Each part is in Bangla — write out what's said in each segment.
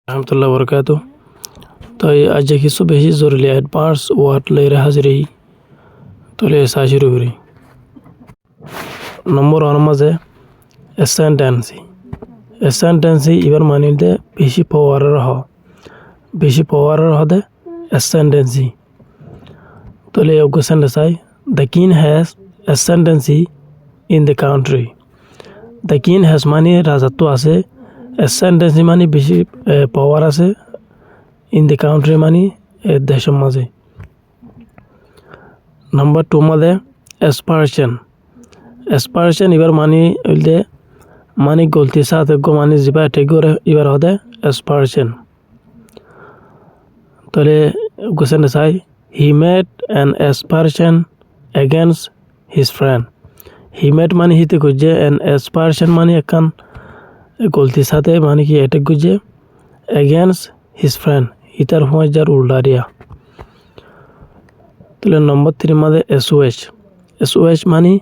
রহমতুল্লাহ বরকাত। তাই আজ কিছু বেশি জরুরি অ্যাডভান্স ওয়ার্ড লইরে হাজিরি তলে চাই শুরু করি। নম্বর ওয়ান মাঝে এসেন্টেন্সি এবার মানিলে বেশি পাওয়ারের হদে এসেন্টেন্সি তলে অগ্রসেন্টে চাই the king has ascendancy in the country. The king has মানে রাজত্ব আছে, এসেন্টেন্সি মানে বেশি পাওয়ার আছে, ইন দ্য কান্ট্রি মানে দেশের মাঝে। নাম্বার টু মাঝে এসপারেশন এবার মানে হইলে মানে গলতি সাথে মানে জিবা টেগরে এবার হদে এসপারেশন তাহলে গোসেন চাই he made an aspersion against his friend. He made মানে হিতে খুঁজছে, অ্যান এসপারেশন মানে একান গলতি সাথে মানে কি এটা খুঁজছে এগেনস্ট হিজ ফ্রেন্ড ইতার সময় যার উল্টারিয়া। তাহলে নম্বর থ্রি মাঝে এসওএস মানে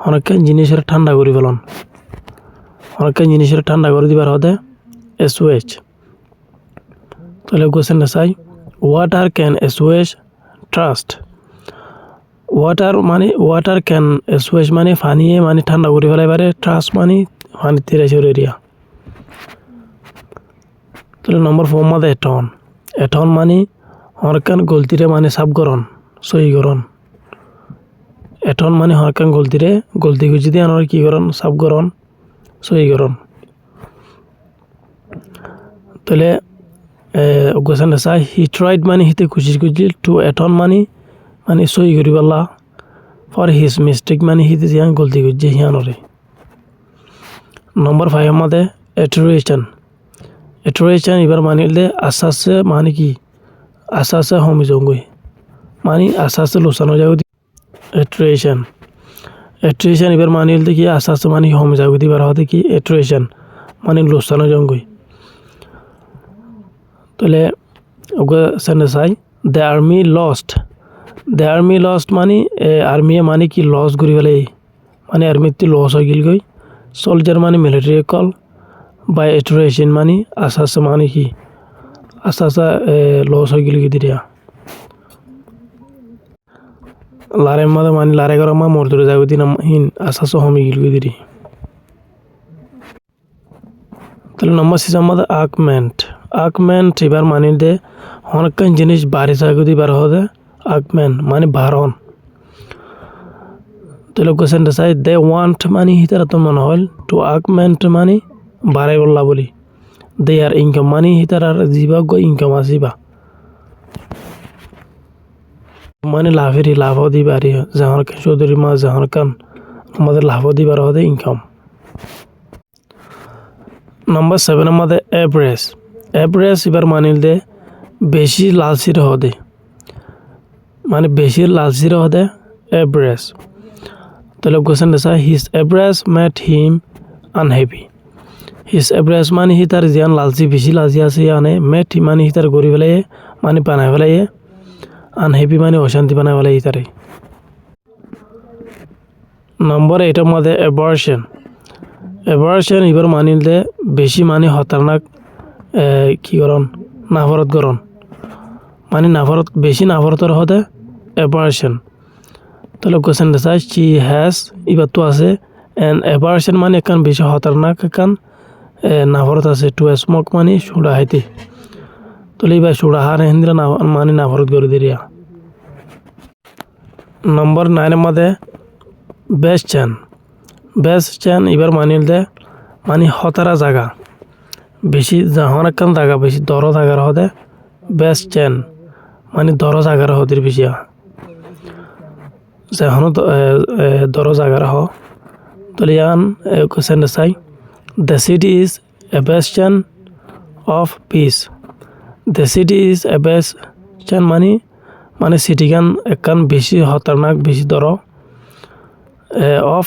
অনেকখান জিনিসের ঠান্ডা করে ফেলন, অনেকখান জিনিসের ঠান্ডা করে দিবার হদে এসওএস। তাহলে কোশ্চেন চাই water can SOS trust. Water can SOS মানে পানিয়ে মানে ঠান্ডা করে ফেলাই পারে, ট্রাস্ট মানে পানি তিরে সরে দিয়া। তাহলে নম্বর ফোর মাঝে এটন মানে অনেকখান গলতিরে মানে সাবগরণ সহিগরণ। এটন মানে হরকান গলতি খুঁজি দিয়ে আনার কি করন সাবগরণ সহিগরণ। তাহলে গোসান চাই হি ট্রাইড মানে হিতে খুঁজি টু এটন মানে সহি করি পাল্লা ফর হিজ মিস্টেক মানে হিতে জিয়ান গলতি খুঁজছে হিয়ানরে। নম্বর ফাইভ মাঝে এটুরেশন এবার মানে আস্তে আস্তে মানে কি আস্তে আস্তে হমি জঙ্গই মানে আস্তে আস্তে লোসানো যাবে। এট্রেশন এবার মানে কি আস্তে আস্তে মানে হমি যাবে দিবার হতে কি এট্রেশন মানে লোসানো জঙ্গই। তাহলে ওকে সেন্ডে চাই দ্য আর্মি লস্ট মানে আর্মিয়ে মানে কি লস করি ফেলে মানে আর্মিতে লস হয়ে গেল গই। সোলজার মানে মিলিটারি কল বাই এট্রেশন মানে আস্তে আস্তে মানে কি আস্তে আস্তে লস হয়ে গেল দিয়া। লারে মাদে মানে লারে গরম মা মোর ধরে যাবে দিন হিন আস্তে আস্তে হমি গেল দিদি। তাহলে নম্বর সিক্স আমাদের আর্কমেন্ট এবার মানে দে অনেকখান জিনিস বাড়ি যাবে দিবার হদে আর্কমেন্ট মানে বারণ। তাহলে কোশ্চেনটা চাই দে ওয়ান্ট মানে হিতারা তো মনে হল টু আর্কমেন্ট মানে বাড়াই বললা বলি। দে আর ইনকাম মানে হিতার জিবা গো ইনকাম আসিবা মানে লাভ দিবার যাহার খান চৌধুরী মা যাহার খান আমাদের লাভ দিবার হদে ইনকাম। নম্বর সেভেন আমাদের অ্যাভারেজ এবার মানিল দে বেশি লালচির হদে মানে বেশি লালচির হদে অ্যাভারেজ। তাহলে কোশ্চেন চাই his average made him unhappy. His average মানে হি তার জিয়ান লালচি বেশি লালচি আছে আনে মেড মানে হি তার গড়ি ফেলাই মানে বানাই ফেলাই আনহ্যাপি মানে অশান্তি বানাই ফেলাই তারে। নম্বর এইটার মধ্যে অ্যাভার্শন এবার মানিল দে বেশি মানে খতরনাক কি করন নাফরত করন মানে নাফরত বেশি নাফরতর হতে অ্যাভার্শন। তাহলে কোশ্চেন চাই শি হ্যাজ এবার তো আছে অ্যান অ্যাভার্শন মানে একান বেশি খতরনাক একান নাফরত আছে টু স্মোক মানে সুড়া হাইতে। তাহলে এবার সুড়া হার হিন্দিরা মানে নাফরত করে দিয়া। নম্বর নাইনের মধ্যে বেস্ট চ্যান এবার মানিল দে মানে হতারা জায়গা বেশি যখন একখান জায়গা বেশি দর জায়গার হদে বেস্ট চ্যান মানে দর জায়গার হদের বেশি যখন দর জায়গার হ। তাহলে ইয়ান কোশ্চেন চাই the city is a bastion of peace. The city is a bastion মানে সিটিখান একখান বেশি খতরনাক বেশি দর অফ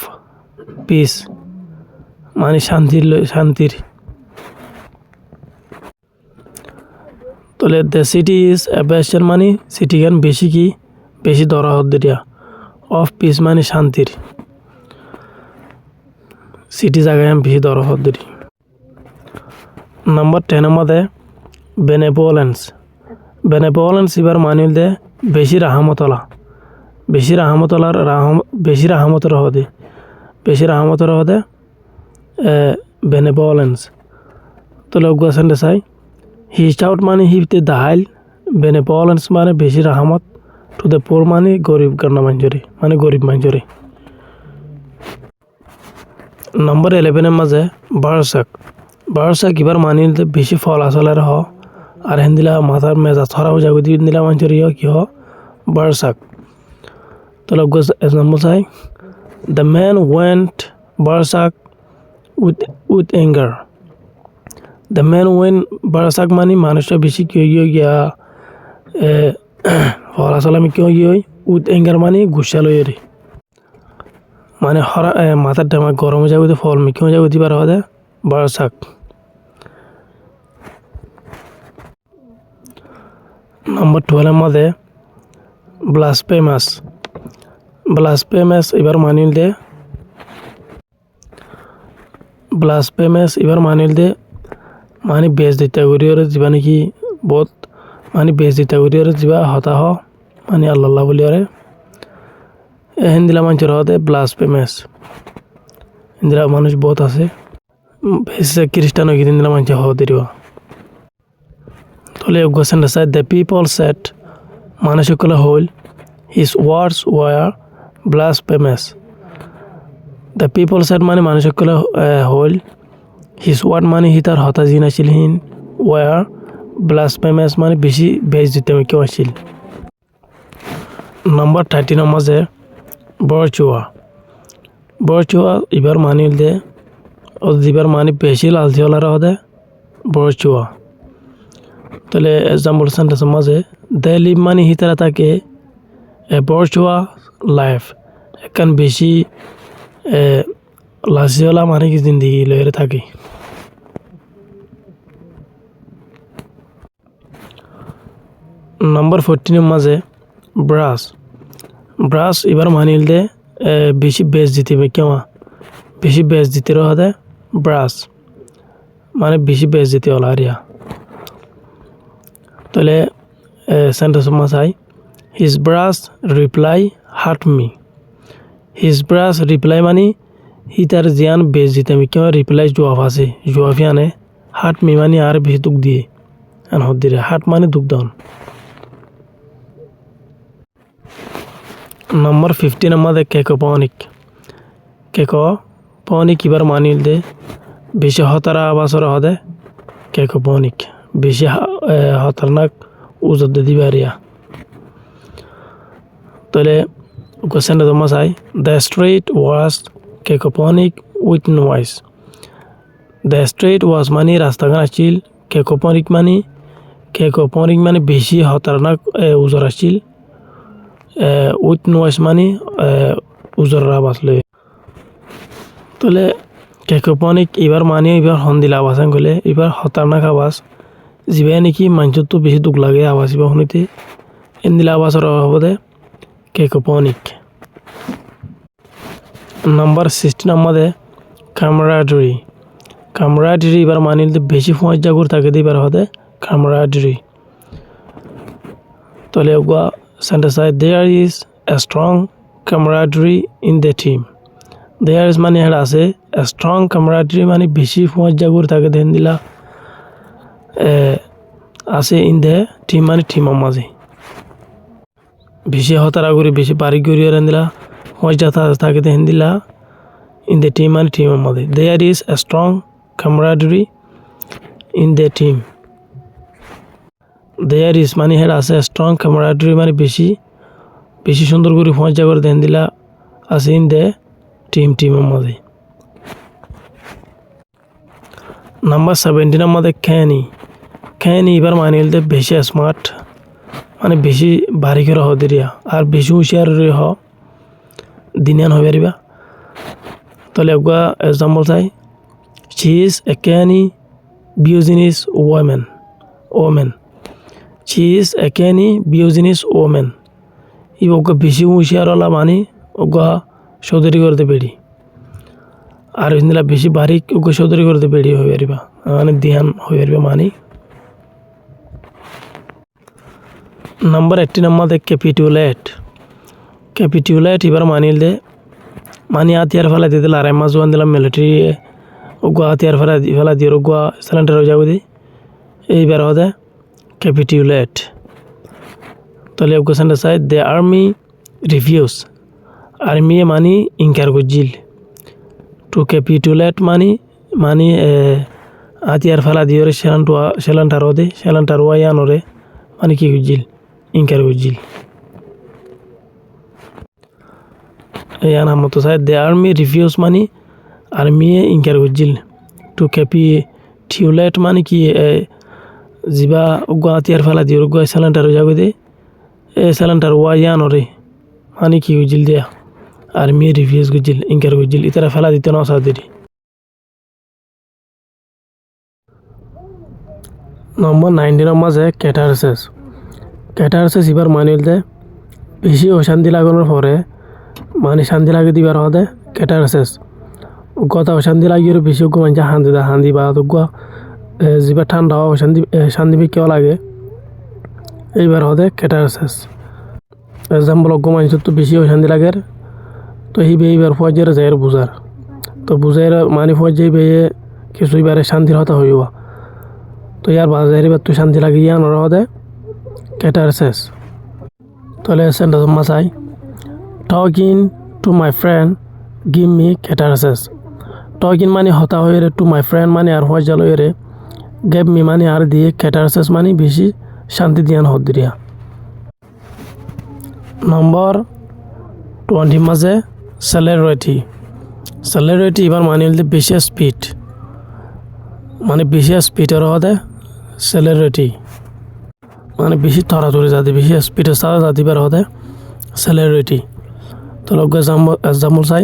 পিস মানে শান্তির। তাহলে the city is a bastion মানে সিটিখান বেশি কি বেশি দর হদ্দিয়া অফ পিস মানে শান্তির সিটি জায়গায় বেশি দর হদ্দি। নম্বর 10 মধ্যে বেনেভোলেন্স এবার মানিল দে বেশি রাহামতলা বেশি রাহামতর হদে বেনেভোলেন্স তো লগুয়া সেন্টে চাই হি স্টাউট মানে হিতে দাহাইল বেনেভোলেন্স মানে বেশি রাহামত টু দ্য পোর মানে গরিব গান্না মাঞ্জরি মানে গরিব মাঞ্জরি নম্বর 11 মাঝে বারসাক এবার মানিল দে বেশি ফল আসলের আর হিন্দিলা মাথার মেজা ছড়াও যাগো দিলা মাঞ্জরি কি বারসাক তো লগুয়া এক্সাম্পল চাই the man went berserk with anger. The man when berserk মানে মানুষটা বেশি গিয়া ফলাচলামি উইথ এঙ্গার মানে গুসা লইরে মানে মাথার ডামা গরম হয়ে যাবে ফল মিকিও যাবে দিবার হদে বারাসাক নম্বর 12 মধ্যে ব্লাসফেমাস এবার মানিল দে এবার মানিল দে মানে বেজ দিতা করিয়র যা নাকি বহুত মানে বেজ দিতা করিয়র যা হতা মানে আল্লাহ বলিয়রে হিন্দিলা মানুষের হতে ব্লাসফেমাস হিন্দিলা মানুষ বহুত আছে বেশি খ্রিস্টান কি হিন্দিলা মানুষ হতে দিবা তলে question said the people said মানুষ সকলে হল his words were blasphemous the people said মানে মানুষ সকলে হল হিজ ওয়ার্ড মানে হি তার হতা জিন আছিল হিন ওয়ার ব্লাসফেমাস মানে বেশি বেজ দিতে কেউ আছিল নম্বর 13 মাঝে বরচুয়া এবার মানিল দে দিবার মানে বেশি লালচি হলার হদে বরচুয়া তাহলে এক্সাম্পল সেন্টেন্সের মাঝে দে লিভ মানে হি তারা থাকে বরচুয়া লাইফ এখান বেশি লালচিওয়ালা মানে কি জিন্দগি লয়ে থাকে নম্বর 14 মাঝে ব্রাশ এবার মানিল দে বেশি বেজ দিতে কেমা বেশি বেজ দিতে হদে ব্রাশ মানে বেশি বেজ দিতে হল আরিয়া তাহলে সেন্টেন্স মাঝাই his brash reply hurt me his brash reply মানে হি তার জিয়ান বেজ দিতে কেমন রিপ্লাই জবাফি আনে হার্ট মি মানে আর বেশি দুঃখ দিয়ে হদ্দিরে হার্ট মানে দুঃখ দন নম্বর 15 আমাদের কেকোপনিক এবার মানিল দে বেশি হতারা আবাসর হদে কেকোপনিক বেশি হতারনাক উজত দে দিবারিয়া তাহলে কোশ্চেনটা তোমার চাই the street was cacophonic with noise the street was মানে রাস্তাঘাট আছিল কেকোপনিক মানে বেশি হতারনাক উজর আছিল উইথ নয়েজ মানে উজর আবাস লই তাহলে কেকোপনিক এবার মানে এবার হন্দিলা আবাস গলে এবার হতারনাক আবাস যিবাই নাকি মানুষের তো বেশি দুঃখ লাগে আবাস এবার শুনিতে এন্দিলা আবাসর হবদে কেকোপনিক নম্বর 16 আমাদের কামরাডারি এবার মানিল বেশি ফোঁস জাগুর থাকে এবার হদে কামরাডারি তাহলে sentence like there is a strong camaraderie in the team there is মানে হেড আছে a strong camaraderie মানে বেশি ফোঁস জাগুর থাকে দেন দিলা আছে in the team মানে টিমের মাঝে বেশি হতারা করে বেশি বাড়ি গড়িয়ে রেন দিলা ফোঁস যা থাকে দেন দিলা in the team মানে টিমের মাঝে there is a strong camaraderie in the team there is মানে হেড আছে স্ট্রং camaraderie মানে বেশি সুন্দর করে ফোঁসা করে দেন দিলা আছে ইন দে টিমের মধ্যে নাম্বার 17 আমাদের খ্যানি এবার মানিল দে বেশি স্মার্ট মানে বেশি বাড়ি করে হদিরিয়া আর বেশি হুঁশিয়ার দিনিয়ান হয়ে পারিবা তাহলে এক্সাম্পল চাই she is a canny business woman she is a canny business woman ই ওকে বেশি হুঁশিয়ার হলা মানে ওকে সৌদরি করতে পেরি আর ইন্দিলা বেশি বারিক ওকে সৌদরি করতে পেরি হয়ে পারিবা মানে ধ্যান হয়ে পারিবা মানে নম্বর 18 মধ্যে ক্যাপিটুলেট এবার মানিল দে মানি হাতিয়ার ফেলা দিয়ে দিল আর এম জোয়ান দিলাম মিলিটারি উগুয়া হাতিয়ার ফেলা দিয়ে উগুয়া সিলিন্ডার হয়ে যাবে দি এইবার হদে ক্যাপিটুলেট তাহলে কোশ্চেনটা চাই দ্য আর্মি রিফিউজ আর্মি মানি ইনকার গজিল টু ক্যাপিটুলেট মানি হাতিয়ার ফেলা দিয়ে সেলান্টার হদে সেলান্টার ওয়াইয়ানরে মানে কি গজিল ইনকার গজিল ইয়ান মতো চাই দ্য আর্মি রিফিউজ মানি আর্মিয়ে ইনকার গজিল টু ক্যাপিটুলেট মানে কি জিবা উগুয়া হাতিয়ার ফেলা দিয়ে উগুয়া সেলান্টার হয়ে যাবে দে সেলান্টার ওয়াইয়ানরে মানে কি গজিল দেয়া আর্মি রিফিউজ গজিল ইনকার গজিল ইতারা ফেলা দিতে না সাদেরি নম্বর 19 মাঝে ক্যাটারসেস এবার মানিল দে বেশি অশান্তি লাগানোর পরে মানে শান্তি লাগে দিবার হদে ক্যাটারসেস গতা অশান্তি লাগিয়ে বেশি মানুষ হান্দি বা গুয়া যিবা ঠান্ডা হওয়া শান্তি কেউ লাগে এইবার হদে ক্যাটারসেস এক্সাম্পল মানুষের তো বেশি অশান্তি লাগে তো এইবার ফৌজের যায় বুঝার তো বুঝাইর মানে ফৌজে বেয়ে কিছু এবারে শান্তির হতা হইব তো ইয়ার বাজারে এবার তো শান্তি লাগে ইয়ান হদে ক্যাটারসেস তাহলে সেন্টেন্স মাসাই talking to my friend give me catharsis talking মানে হতা হয়ে রে টু মাই ফ্রেন্ড মানে আর হয়ে জাল রে গেভ মি মানে আর দিয়ে ক্যাটারসেস মানে বেশি শান্তি দিয়ান হদ দিয়া নম্বর 20 মাঝে সেলারিটি এবার মানে হলে বেশি স্পিড মানে বেশি স্পিডের হদে সেলারিটি মানে বেশি তড়াতড়ি যাতে বেশি স্পিডের সাথে যাতিবার হদে সেলারিটি তো লোক এক্সাম্পল চাই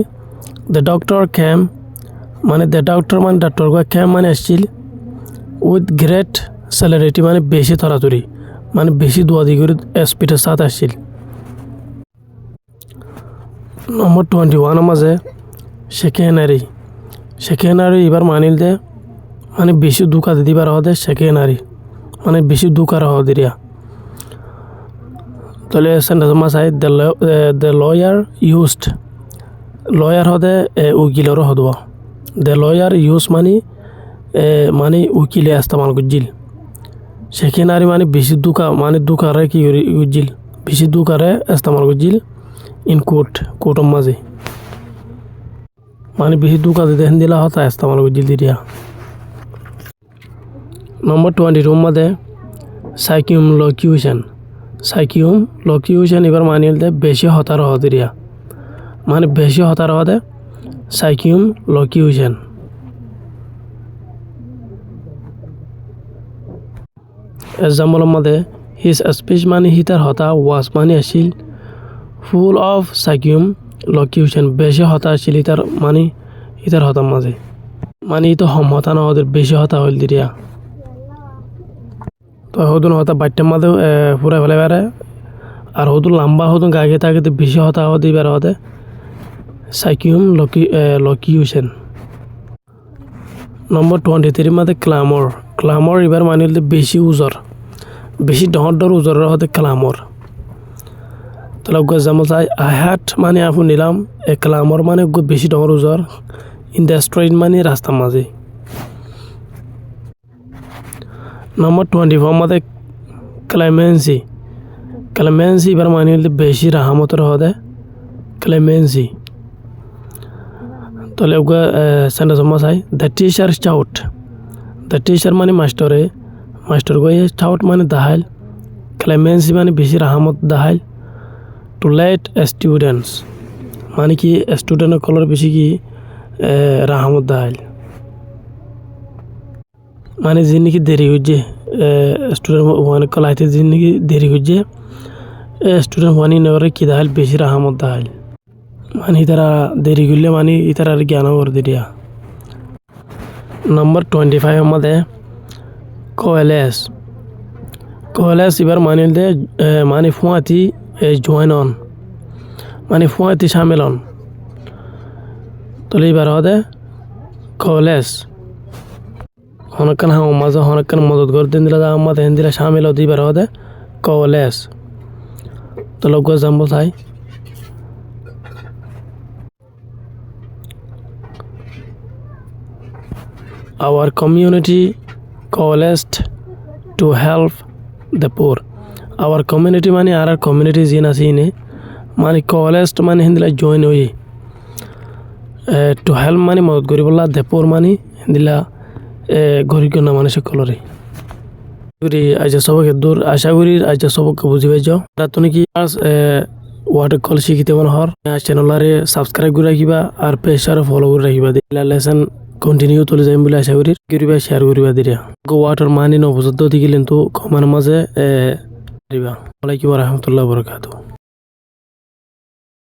দ্য ডক্টর ক্যাম মানে ডাক্তার ক্যাম মানে আসছিল উইথ গ্রেট সেলারিটি মানে বেশি তড়াতড়ি মানে বেশি দুয়াদি করে স্পিডের সাথে আসছিল নম্বর 21 মাঝে সেকেন্ডারি এবার মানিল দে মানে বেশি দুকা দিবার হদে সেকেন্ডারি মানে বেশি দুকার হদিয়া তাহলে সেন্টেন্স মাসাই দ্য লয়ার হদে উকিলেরও হদব দ্য লয়ার ইউজ মানে উকিলে ইস্তেমাল করছিল সেকেন্ডারি মানে বেশি দুকারে কি করছিল বেশি দুকারে ইস্তেমাল করছিল ইন কোর্টের মাঝে মানে বেশি দুকা দেখেন দিলা হতা ইস্তেমাল করছিল দিয়া নম্বর 22 মধ্যে সাইকিউম এবার মানিল দে বেশি হতার হদিয়া মানে বেশি হতার হদে সাইকিউম লকিউশন এক্সাম্পলের মধ্যে হিজ স্পিচ মানে হিতার হতা ওয়াজ মানে আসিল ফুল অফ সাইকিউম লকিউশন বেশি হতা আসিল হিতার হতার মাঝে মানে ই তো হতা না হদের বেশি হতা হইল দিয়া তো হদুন হতা বাচ্চার মাঝে ফুরা ফেলে বেড়ে আর হদুন লম্বা হদুন গাগে থাকে তো বেশি হতা দিবার হদে সাইকিউম লকিউশন নম্বর 23 মধ্যে ক্লামর এবার মানিল বেশি উজর বেশি ডর উজরের হতে ক্লামর তাহলে এক্সাম্পল চাই আই হ্যাট মানে আপু নিলাম ক্লামর মানে বেশি ডর উজর ইন দ্য স্ট্রিট মানে রাস্তার মাঝে নম্বর 24 মধ্যে ক্লেমেন্সি এবার মানিল বেশি রাহামতের হদে ক্লেমেন্সি তাহলে সেন্টেন্স চাই দ্য টিচার মানে মাস্টার গিয়ে স্টাউট মানে দাহাইল ক্লেমেন্সি মানে বেশি রাহামত দাহাইল টু লেট স্টুডেন্টস মানে কি স্টুডেন্টের কলর বেশি কি রাহামত দাহাইল মানে যে নাকি দেরি হচ্ছে স্টুডেন্ট ওয়ান কলাইতে যে নাকি দেরি হচ্ছে স্টুডেন্ট ওয়ানি নেওয়ারে কি দাহাইল বেশি রাহামত দাহাইল মানে ইতারা দেরি করলে মানে ইতারা জ্ঞান করে দিয়া নম্বর 25 মধ্যে কোয়েলেস এবার মানিল দে মানে ফুয়াতি জয়েন অন মানে ফুয়াতি সামিল অন তাহলে এবার হদে কোয়েলেস হনকান হাও মাঝে হনকান মদত করে দিন দিলা আমাদের হিন্দিলা সামিল হতে এবার হদে কোয়েলেস তো লগ এক্সাম্পল চাই our community coalesced to help the poor. Our community মানে আর community জিন আছে ইনে মানে coalesced মানে হিন্দিলা join হই to help মানে মদত করিবলা the poor মানে হিন্দিলা গরিব না মানুষ সকলরে করি আজ সবকে দূর আশা করি আজ সবকে বুঝি পাইছো তুমি কি ওয়াটার কল শিখিতে মন হর চ্যানেলারে সাবস্ক্রাইব করে রাখিবা আর পেজটারে ফলো করে রাখিবা দিলা লেসন কন্টিনিউ চলে যাইম বলে আশা করি করিবা শেয়ার করিবা দিরা ওয়াটার মানি নবুঝতে দিকে কিন্তু কমেন্ট মাঝে দিবা ওয়ালাইকুম ওয়া রাহমাতুল্লাহি ওয়া বারাকাতুহু।